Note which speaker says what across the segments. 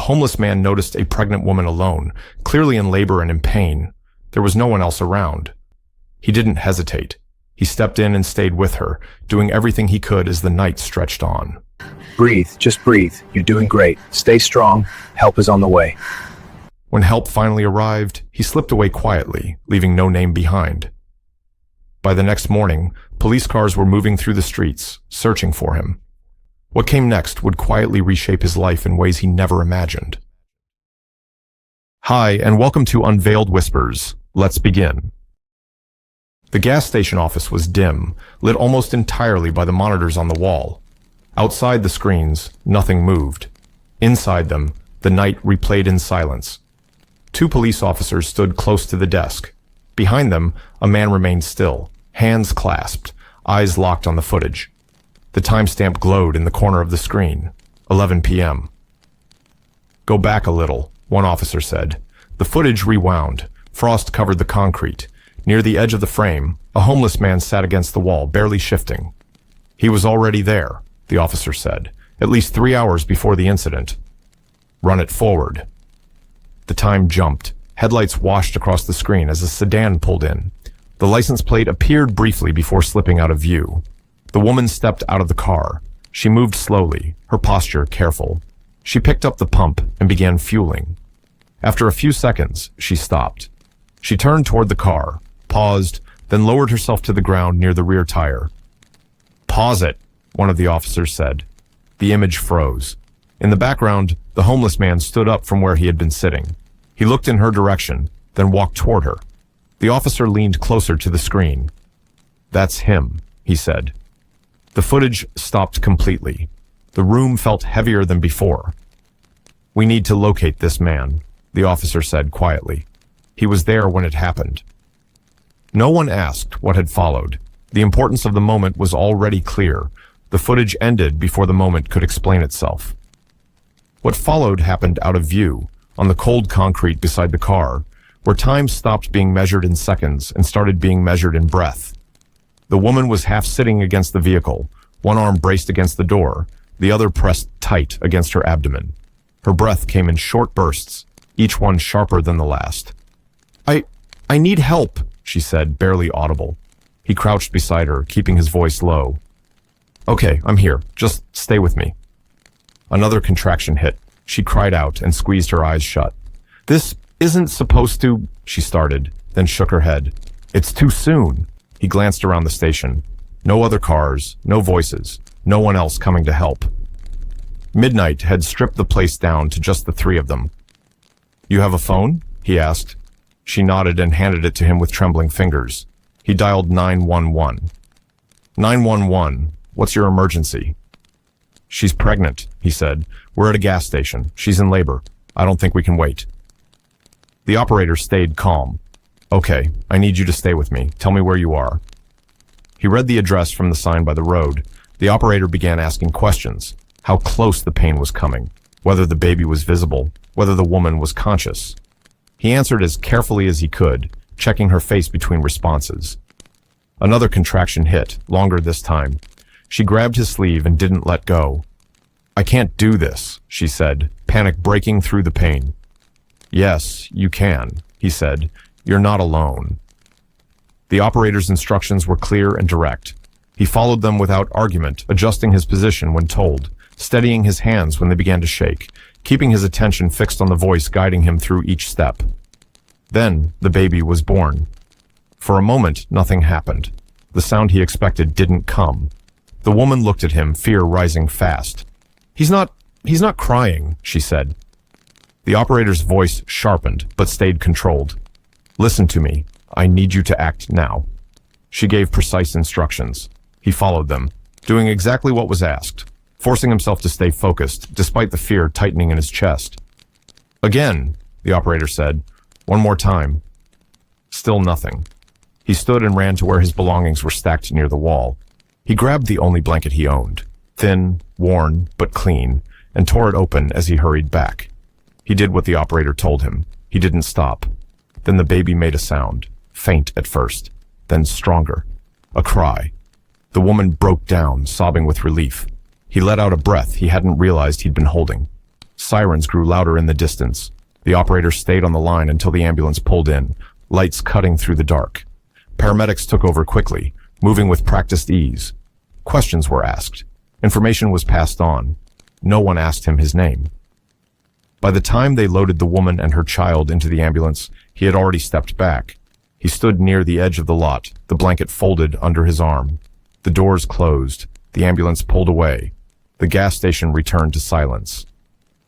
Speaker 1: homeless man noticed a pregnant woman alone, clearly in labor and in pain. There was no one else around. He didn't hesitate. He stepped in and stayed with her, doing everything he could as the night stretched on.
Speaker 2: Breathe, just breathe. You're doing great. Stay strong. Help is on the way.
Speaker 1: When help finally arrived, he slipped away quietly, leaving no name behind. By the next morning, police cars were moving through the streets, searching for him. What came next would quietly reshape his life in ways he never imagined. Hi, and welcome to Unveiled Whispers. Let's begin. The gas station office was dim, lit almost entirely by the monitors on the wall. Outside the screens, nothing moved. Inside them, the night replayed in silence. 2 police officers stood close to the desk. Behind them, a man remained still, hands clasped, eyes locked on the footage. The timestamp glowed in the corner of the screen, 11 p.m. "Go back a little," one officer said. The footage rewound. Frost covered the concrete. Near the edge of the frame, a homeless man sat against the wall, barely shifting. "He was already there," the officer said, "at least 3 hours before the incident." "Run it forward." The time jumped. Headlights washed across the screen as a sedan pulled in. The license plate appeared briefly before slipping out of view. The woman stepped out of the car. She moved slowly, her posture careful. She picked up the pump and began fueling. After a few seconds, she stopped. She turned toward the car, paused, then lowered herself to the ground near the rear tire. "Pause it," one of the officers said. The image froze. In the background, the homeless man stood up from where he had been sitting. He looked in her direction, then walked toward her. The officer leaned closer to the screen. "That's him," he said. The footage stopped completely. The room felt heavier than before. "We need to locate this man," the officer said quietly. "He was there when it happened." No one asked what had followed. The importance of the moment was already clear. The footage ended before the moment could explain itself. What followed happened out of view, on the cold concrete beside the car, where time stopped being measured in seconds and started being measured in breath. The woman was half sitting against the vehicle, one arm braced against the door, the other pressed tight against her abdomen. Her breath came in short bursts, each one sharper than the last. I need help," she said, barely audible. He crouched beside her, keeping his voice low. "Okay, I'm here. Just stay with me." Another contraction hit. She cried out and squeezed her eyes shut. "This isn't supposed to," she started, then shook her head. "It's too soon." He glanced around the station. No other cars, no voices, no one else coming to help. Midnight had stripped the place down to just the 3 of them. "You have a phone?" he asked. She nodded and handed it to him with trembling fingers. He dialed 911. 911, what's your emergency?" "She's pregnant," he said. "We're at a gas station. She's in labor. I don't think we can wait." The operator stayed calm. "Okay, I need you to stay with me. Tell me where you are." He read the address from the sign by the road. The operator began asking questions. How close the pain was coming, whether the baby was visible, whether the woman was conscious. He answered as carefully as he could, checking her face between responses. Another contraction hit, longer this time. She grabbed his sleeve and didn't let go. "I can't do this," she said, panic breaking through the pain. "Yes, you can," he said. "You're not alone." The operator's instructions were clear and direct. He followed them without argument, adjusting his position when told, steadying his hands when they began to shake, keeping his attention fixed on the voice guiding him through each step. Then the baby was born. For a moment, nothing happened. The sound he expected didn't come. The woman looked at him, fear rising fast. He's not crying," she said. The operator's voice sharpened, but stayed controlled. "Listen to me. I need you to act now." She gave precise instructions. He followed them, doing exactly what was asked, forcing himself to stay focused, despite the fear tightening in his chest. "Again," the operator said. "One more time." Still nothing. He stood and ran to where his belongings were stacked near the wall. He grabbed the only blanket he owned, thin, worn, but clean, and tore it open as he hurried back. He did what the operator told him. He didn't stop. Then the baby made a sound, faint at first, then stronger. A cry. The woman broke down, sobbing with relief. He let out a breath he hadn't realized he'd been holding. Sirens grew louder in the distance. The operator stayed on the line until the ambulance pulled in, lights cutting through the dark. Paramedics took over quickly, moving with practiced ease. Questions were asked. Information was passed on. No one asked him his name. By the time they loaded the woman and her child into the ambulance, he had already stepped back. He stood near the edge of the lot, the blanket folded under his arm. The doors closed. The ambulance pulled away. The gas station returned to silence.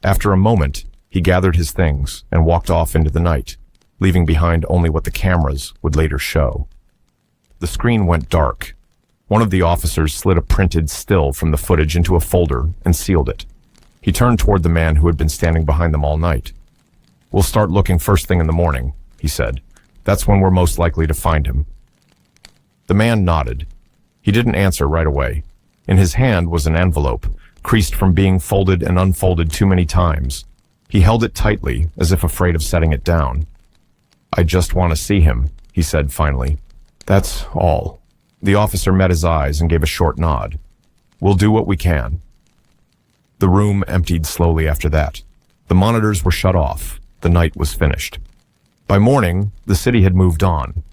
Speaker 1: After a moment, he gathered his things and walked off into the night, leaving behind only what the cameras would later show. The screen went dark. One of the officers slid a printed still from the footage into a folder and sealed it. He turned toward the man who had been standing behind them all night. "We'll start looking first thing in the morning," he said. "That's when we're most likely to find him." The man nodded. He didn't answer right away. In his hand was an envelope, creased from being folded and unfolded too many times. He held it tightly, as if afraid of setting it down. "I just want to see him," he said finally. "That's all." The officer met his eyes and gave a short nod. "We'll do what we can." The room emptied slowly after that. The monitors were shut off. The night was finished. By morning, the city had moved on.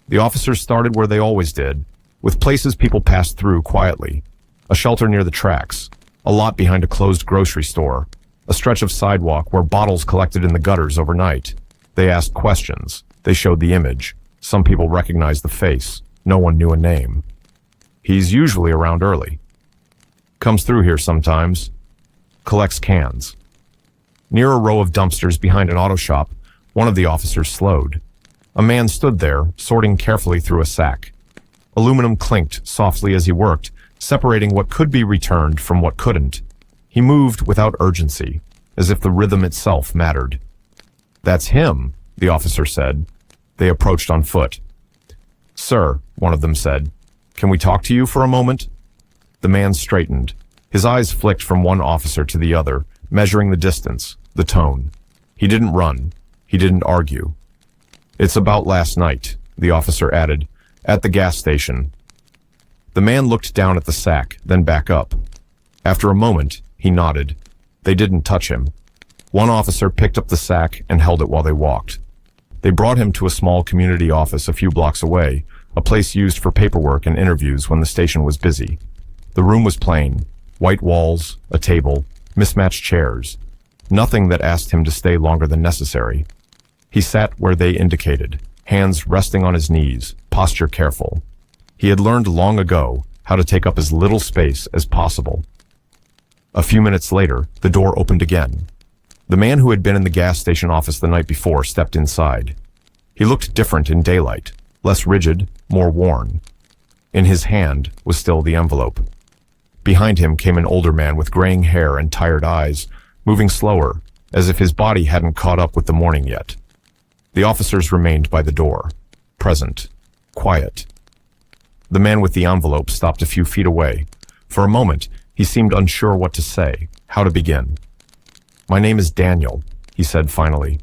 Speaker 1: The officers started where they always did, with places people passed through quietly. A shelter near the tracks, a lot behind a closed grocery store, a stretch of sidewalk where bottles collected in the gutters overnight. They asked questions. They showed the image. Some people recognized the face. No one knew a name. "He's usually around early. Comes through here sometimes. Collects cans." Near a row of dumpsters behind an auto shop, one of the officers slowed. A man stood there, sorting carefully through a sack. Aluminum clinked softly as he worked, separating what could be returned from what couldn't. He moved without urgency, as if the rhythm itself mattered. "That's him," the officer said. They approached on foot. "Sir," one of them said, "can we talk to you for a moment?" The man straightened. His eyes flicked from one officer to the other, measuring the distance, the tone. He didn't run. He didn't argue. "It's about last night," the officer added, "at the gas station." The man looked down at the sack, then back up. After a moment, he nodded. They didn't touch him. One officer picked up the sack and held it while they walked. They brought him to a small community office a few blocks away, a place used for paperwork and interviews when the station was busy. The room was plain. White walls, a table, mismatched chairs. Nothing that asked him to stay longer than necessary. He sat where they indicated, hands resting on his knees, posture careful. He had learned long ago how to take up as little space as possible. A few minutes later, the door opened again. The man who had been in the gas station office the night before stepped inside. He looked different in daylight, less rigid, more worn. In his hand was still the envelope. Behind him came an older man with graying hair and tired eyes, moving slower, as if his body hadn't caught up with the morning yet. The officers remained by the door, present, quiet. The man with the envelope stopped a few feet away. For a moment, he seemed unsure what to say, how to begin. "My name is Daniel," he said finally.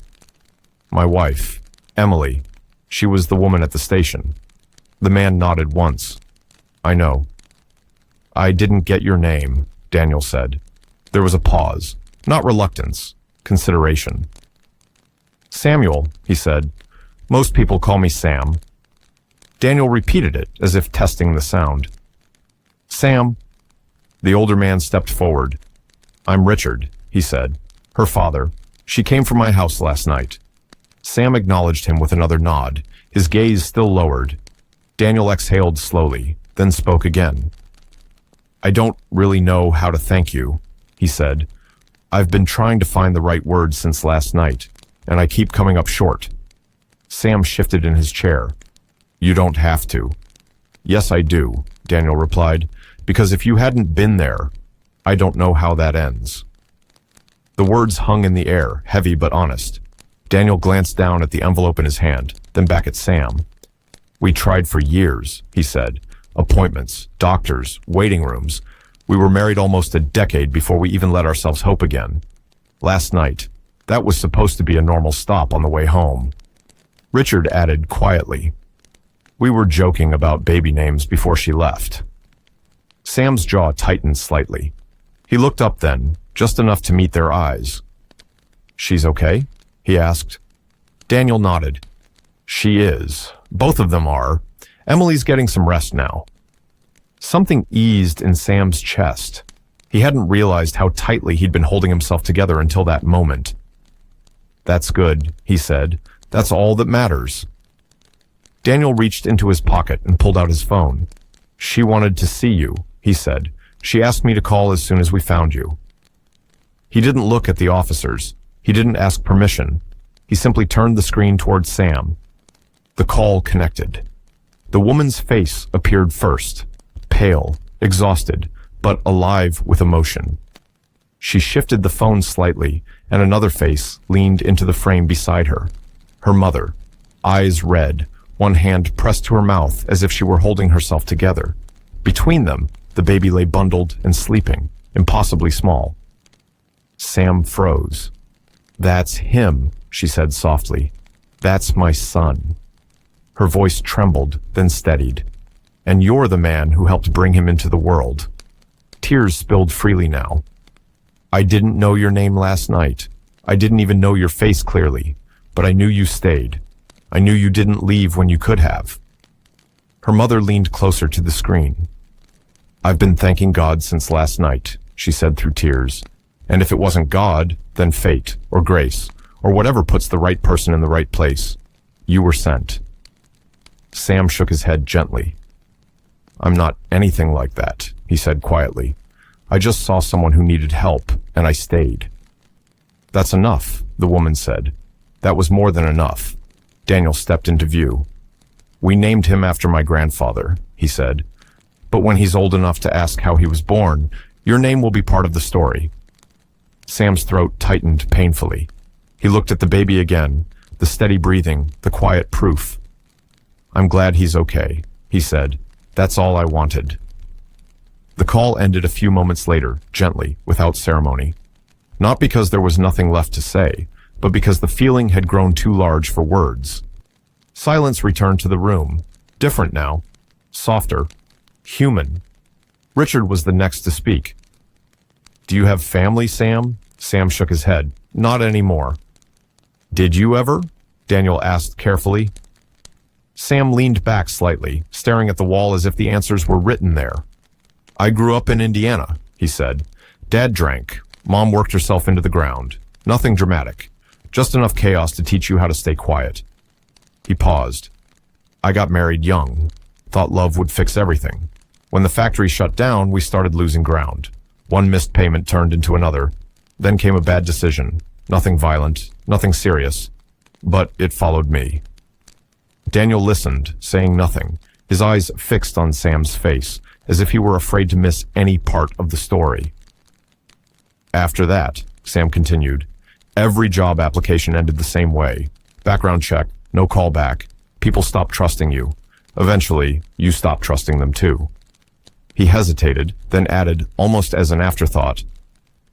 Speaker 1: "My wife, Emily. She was the woman at the station." The man nodded once. "I know." "I didn't get your name," Daniel said. There was a pause, not reluctance, consideration. "Samuel," he said. "Most people call me Sam." Daniel repeated it as if testing the sound. "Sam." The older man stepped forward. "I'm Richard," he said. "Her father. She came from my house last night." Sam acknowledged him with another nod, his gaze still lowered. Daniel exhaled slowly, then spoke again. "I don't really know how to thank you," he said. "I've been trying to find the right words since last night, and I keep coming up short." Sam shifted in his chair. "You don't have to." "Yes, I do," Daniel replied, "because if you hadn't been there, I don't know how that ends." The words hung in the air, heavy but honest. Daniel glanced down at the envelope in his hand, then back at Sam. "We tried for years," he said. "Appointments, doctors, waiting rooms. We were married almost a decade before we even let ourselves hope again. Last night, that was supposed to be a normal stop on the way home." Richard added quietly, "We were joking about baby names before she left." Sam's jaw tightened slightly. He looked up then, just enough to meet their eyes. She's okay? He asked. Daniel nodded. She is. Both of them are. Emily's getting some rest now. Something eased in Sam's chest. He hadn't realized how tightly he'd been holding himself together until that moment. That's good, he said. That's all that matters. Daniel reached into his pocket and pulled out his phone. She wanted to see you, he said. She asked me to call as soon as we found you. He didn't look at the officers. He didn't ask permission. He simply turned the screen towards Sam. The call connected. The woman's face appeared first, pale, exhausted, but alive with emotion. She shifted the phone slightly, and another face leaned into the frame beside her. Her mother, eyes red, one hand pressed to her mouth as if she were holding herself together. Between them, the baby lay bundled and sleeping, impossibly small. Sam froze. That's him, she said softly. That's my son. Her voice trembled, then steadied. And you're the man who helped bring him into the world. Tears spilled freely now. I didn't know your name last night. I didn't even know your face clearly, but I knew you stayed. I knew you didn't leave when you could have. Her mother leaned closer to the screen. I've been thanking God since last night, she said through tears. And if it wasn't God, then fate, or grace, or whatever puts the right person in the right place. You were sent. Sam shook his head gently. I'm not anything like that, he said quietly. I just saw someone who needed help, and I stayed. That's enough, the woman said. That was more than enough. Daniel stepped into view. We named him after my grandfather, he said. But when he's old enough to ask how he was born, your name will be part of the story. Sam's throat tightened painfully. He looked at the baby again, the steady breathing, the quiet proof. I'm glad he's okay, he said. That's all I wanted. The call ended a few moments later, gently, without ceremony. Not because there was nothing left to say, but because the feeling had grown too large for words. Silence returned to the room, different now, softer, human. Richard was the next to speak. Do you have family, Sam? Sam shook his head. Not anymore. Did you ever? Daniel asked carefully. Sam leaned back slightly, staring at the wall as if the answers were written there. I grew up in Indiana, he said. Dad drank. Mom worked herself into the ground. Nothing dramatic. Just enough chaos to teach you how to stay quiet. He paused. I got married young. Thought love would fix everything. When the factory shut down, we started losing ground. One missed payment turned into another. Then came a bad decision. Nothing violent, nothing serious. But it followed me. Daniel listened, saying nothing, his eyes fixed on Sam's face, as if he were afraid to miss any part of the story. After that, Sam continued, every job application ended the same way. Background check, no call back. People stopped trusting you. Eventually, you stopped trusting them too. He hesitated, then added, almost as an afterthought,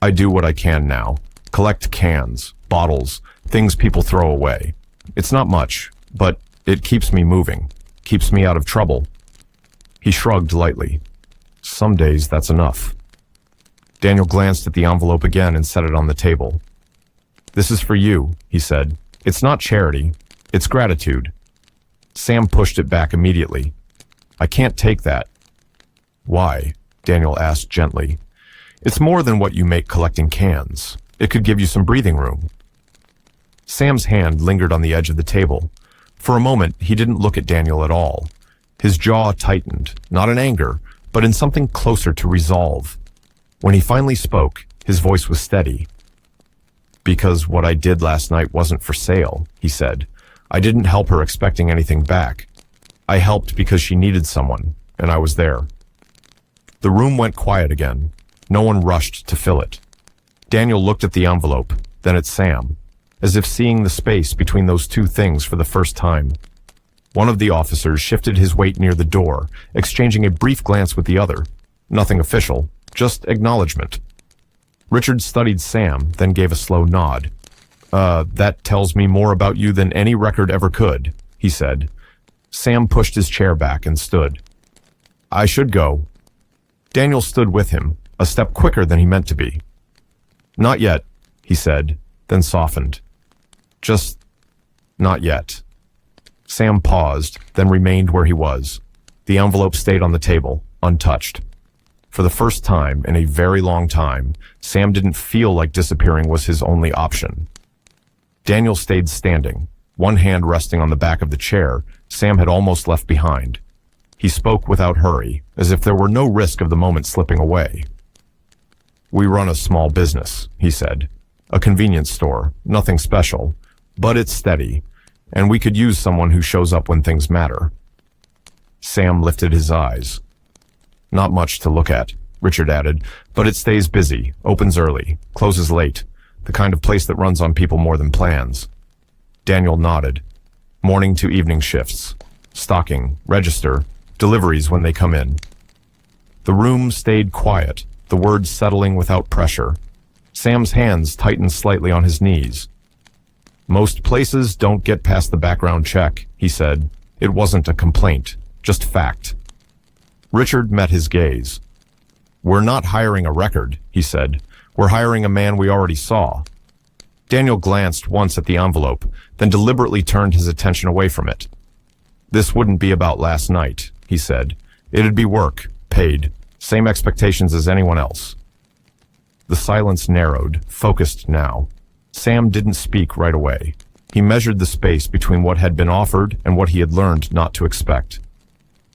Speaker 1: I do what I can now. Collect cans, bottles, things people throw away. It's not much, but it keeps me moving, keeps me out of trouble. He shrugged lightly. Some days that's enough. Daniel glanced at the envelope again and set it on the table. This is for you, he said. It's not charity, it's gratitude. Sam pushed it back immediately. I can't take that. Why? Daniel asked gently. It's more than what you make collecting cans. It could give you some breathing room. Sam's hand lingered on the edge of the table. For a moment, he didn't look at Daniel at all. His jaw tightened, not in anger, but in something closer to resolve. When he finally spoke, his voice was steady. Because what I did last night wasn't for sale, he said. I didn't help her expecting anything back. I helped because she needed someone, and I was there. The room went quiet again. No one rushed to fill it. Daniel looked at the envelope, then at Sam, as if seeing the space between those two things for the first time. One of the officers shifted his weight near the door, exchanging a brief glance with the other. Nothing official, just acknowledgement. Richard studied Sam, then gave a slow nod. That tells me more about you than any record ever could, he said. Sam pushed his chair back and stood. I should go. Daniel stood with him, a step quicker than he meant to be. Not yet, he said, then softened. Just not yet. Sam paused, then remained where he was. The envelope stayed on the table, untouched. For the first time in a very long time, Sam didn't feel like disappearing was his only option. Daniel stayed standing, one hand resting on the back of the chair Sam had almost left behind. He spoke without hurry, as if there were no risk of the moment slipping away. "We run a small business," he said. "A convenience store, nothing special, but it's steady, and we could use someone who shows up when things matter." Sam lifted his eyes. "Not much to look at," Richard added, "but it stays busy, opens early, closes late, the kind of place that runs on people more than plans." Daniel nodded. "Morning to evening shifts. Stocking, register, deliveries when they come in." The room stayed quiet, the words settling without pressure. Sam's hands tightened slightly on his knees. "Most places don't get past the background check," he said. It wasn't a complaint, just fact. Richard met his gaze. "We're not hiring a record," he said. "We're hiring a man we already saw." Daniel glanced once at the envelope, then deliberately turned his attention away from it. "This wouldn't be about last night," he said. "It'd be work, paid, same expectations as anyone else." The silence narrowed, focused now. Sam didn't speak right away. He measured the space between what had been offered and what he had learned not to expect.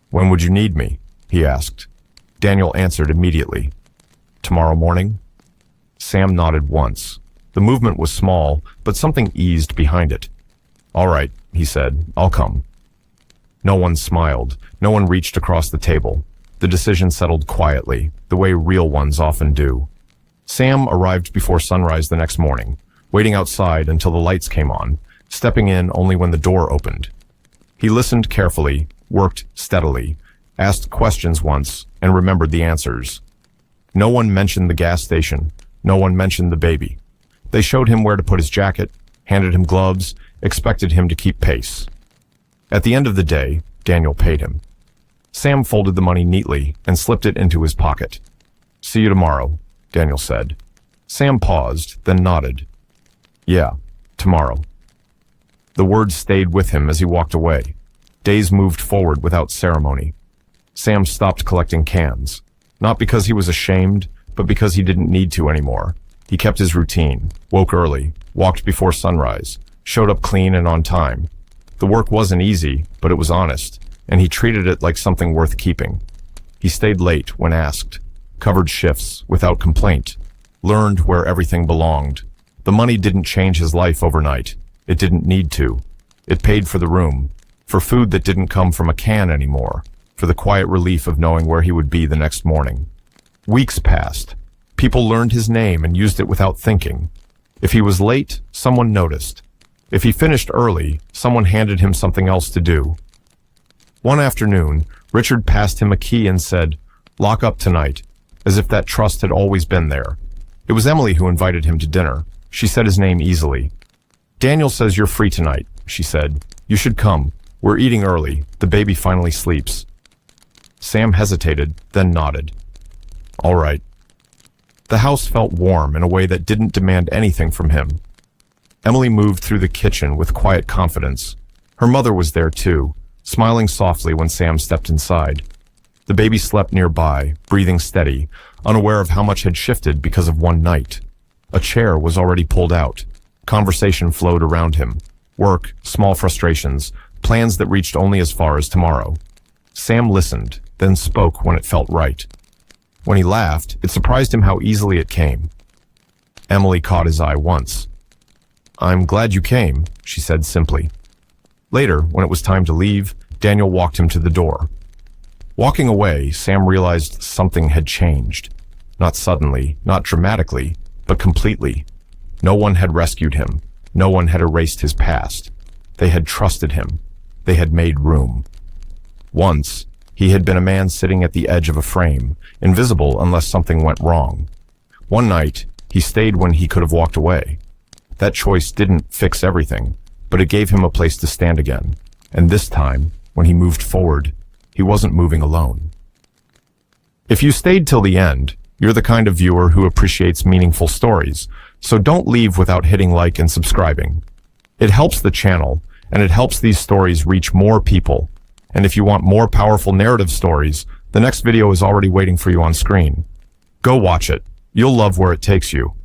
Speaker 1: "When would you need me?" he asked. Daniel answered immediately. "Tomorrow morning?" Sam nodded once. The movement was small, but something eased behind it. "All right," he said. "I'll come." No one smiled. No one reached across the table. The decision settled quietly, the way real ones often do. Sam arrived before sunrise the next morning, waiting outside until the lights came on, stepping in only when the door opened. He listened carefully, worked steadily, asked questions once, and remembered the answers. No one mentioned the gas station. No one mentioned the baby. They showed him where to put his jacket, handed him gloves, expected him to keep pace. At the end of the day, Daniel paid him. Sam folded the money neatly and slipped it into his pocket. "See you tomorrow," Daniel said. Sam paused, then nodded. "Yeah, tomorrow." The words stayed with him as he walked away. Days moved forward without ceremony. Sam stopped collecting cans, not because he was ashamed, but because he didn't need to anymore. He kept his routine, woke early, walked before sunrise, showed up clean and on time. The work wasn't easy, but it was honest, and he treated it like something worth keeping. He stayed late when asked, covered shifts without complaint, learned where everything belonged. The money didn't change his life overnight. It didn't need to. It paid for the room, for food that didn't come from a can anymore, for the quiet relief of knowing where he would be the next morning. Weeks passed. People learned his name and used it without thinking. If he was late, someone noticed. If he finished early, someone handed him something else to do. One afternoon, Richard passed him a key and said, "Lock up tonight," as if that trust had always been there. It was Emily who invited him to dinner. She said his name easily. "Daniel says you're free tonight," she said. "You should come. We're eating early. The baby finally sleeps." Sam hesitated, then nodded. "All right." The house felt warm in a way that didn't demand anything from him. Emily moved through the kitchen with quiet confidence. Her mother was there too, smiling softly when Sam stepped inside. The baby slept nearby, breathing steady, unaware of how much had shifted because of one night. A chair was already pulled out. Conversation flowed around him. Work, small frustrations, plans that reached only as far as tomorrow. Sam listened, then spoke when it felt right. When he laughed, it surprised him how easily it came. Emily caught his eye once. "I'm glad you came," she said simply. Later, when it was time to leave, Daniel walked him to the door. Walking away, Sam realized something had changed. Not suddenly, not dramatically, but completely. No one had rescued him. No one had erased his past. They had trusted him. They had made room. Once, he had been a man sitting at the edge of a frame, invisible unless something went wrong. One night, he stayed when he could have walked away. That choice didn't fix everything, but it gave him a place to stand again. And this time, when he moved forward, he wasn't moving alone. If you stayed till the end, you're the kind of viewer who appreciates meaningful stories, so don't leave without hitting like and subscribing. It helps the channel, and it helps these stories reach more people. And if you want more powerful narrative stories, the next video is already waiting for you on screen. Go watch it. You'll love where it takes you.